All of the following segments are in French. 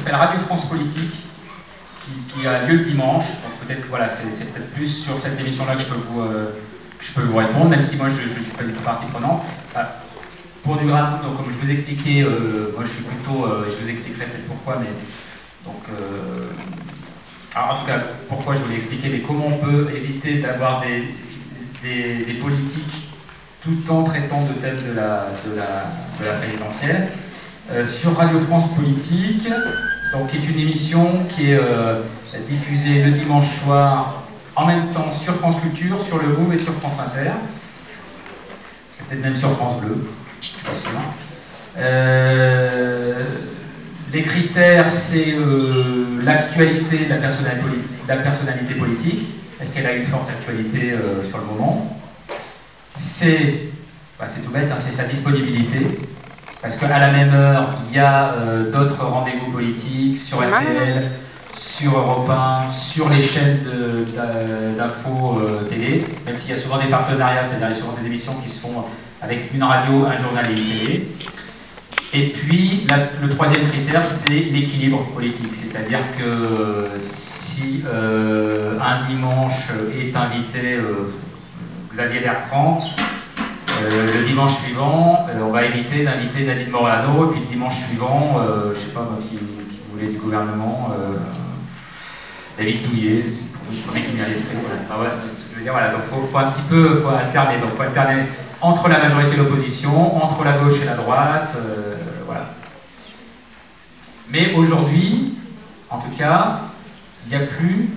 s'appelle Radio France Politique, qui a lieu le dimanche. Donc peut-être que voilà, c'est peut-être plus sur cette émission-là que je peux vous répondre, même si moi je ne suis pas du tout partie prenante. Pour du grade, donc comme je vous expliquais, moi je suis plutôt, je vous expliquerai peut-être pourquoi, mais donc, alors en tout cas, pourquoi je voulais expliquer, mais comment on peut éviter d'avoir des politiques tout en traitant de thèmes de la présidentielle. Sur Radio France Politique, donc, qui est une émission qui est diffusée le dimanche soir, en même temps sur France Culture, sur le Move et sur France Inter, peut-être même sur France Bleu, je ne suis pas sûr. Les critères, c'est l'actualité de la personnalité politique. Est-ce qu'elle a une forte actualité sur le moment? C'est tout bête, hein, c'est sa disponibilité. Parce qu'à la même heure, il y a d'autres rendez-vous politiques sur RTL, sur Europe 1, sur les chaînes d'info télé, même s'il y a souvent des partenariats, c'est-à-dire il y a souvent des émissions qui se font avec une radio, un journal et une télé. Et puis, le troisième critère, c'est l'équilibre politique. C'est-à-dire que si un dimanche est invité Xavier Bertrand, le dimanche suivant, on va éviter d'inviter Nadine Morano, et puis le dimanche suivant, je ne sais pas moi qui voulait du gouvernement, David Douillet, le mec qui vient à l'esprit. Voilà. Ah ouais, je veux dire, voilà, donc faut un petit peu alterner. Donc faut alterner entre la majorité et l'opposition, entre la gauche et la droite, voilà. Mais aujourd'hui, en tout cas, il n'y a plus,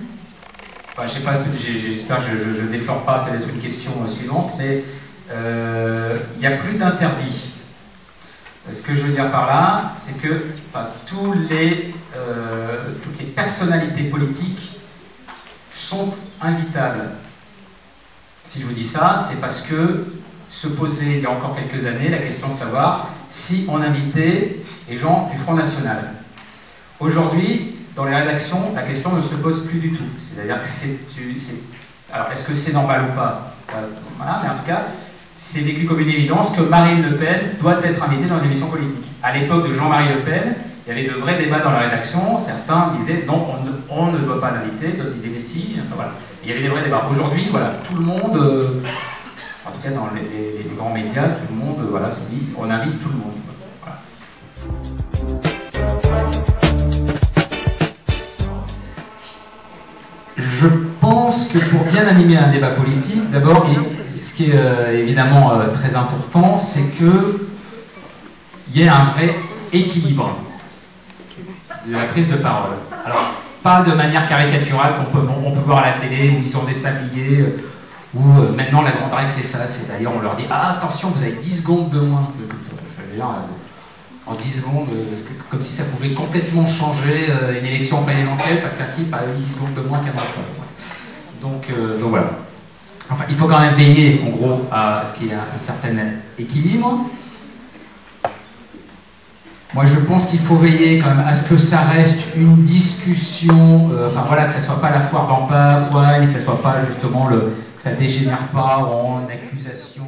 enfin, je sais pas, j'espère que je ne déflore pas peut-être une question suivante, mais il n'y a plus d'interdit. Ce que je veux dire par là, c'est que toutes les personnalités politiques sont invitables. Si je vous dis ça, c'est parce que se posait il y a encore quelques années la question de savoir si on invitait les gens du Front National. Aujourd'hui, dans les rédactions, la question ne se pose plus du tout. C'est-à-dire que alors, est-ce que c'est normal ou pas? Voilà, mais en tout cas, c'est vécu comme une évidence que Marine Le Pen doit être invitée dans les émissions politiques. À l'époque de Jean-Marie Le Pen, il y avait de vrais débats dans la rédaction. Certains disaient non, on ne doit pas l'inviter, d'autres disaient mais si. Enfin, voilà. Il y avait des vrais débats. Aujourd'hui, voilà, tout le monde, en tout cas dans les grands médias, tout le monde voilà, se dit on invite tout le monde. Voilà. Je pense que pour bien animer un débat politique, d'abord, ce qui est évidemment très important, c'est qu'il y ait un vrai équilibre de la prise de parole. Alors, pas de manière caricaturale qu'on peut voir à la télé, où ils sont déshabillés, où maintenant la grande règle c'est ça, c'est d'ailleurs on leur dit « Ah, attention, vous avez 10 secondes de moins ». Je veux dire, en 10 secondes, comme si ça pouvait complètement changer une élection présidentielle parce qu'un type a eu 10 secondes de moins qu'un autre. Donc voilà. Enfin, il faut quand même veiller, en gros, à ce qu'il y ait un certain équilibre. Moi, je pense qu'il faut veiller quand même à ce que ça reste une discussion, enfin voilà, que ça soit pas la foire d'Empaille, que ça soit pas justement que ça dégénère pas en accusation.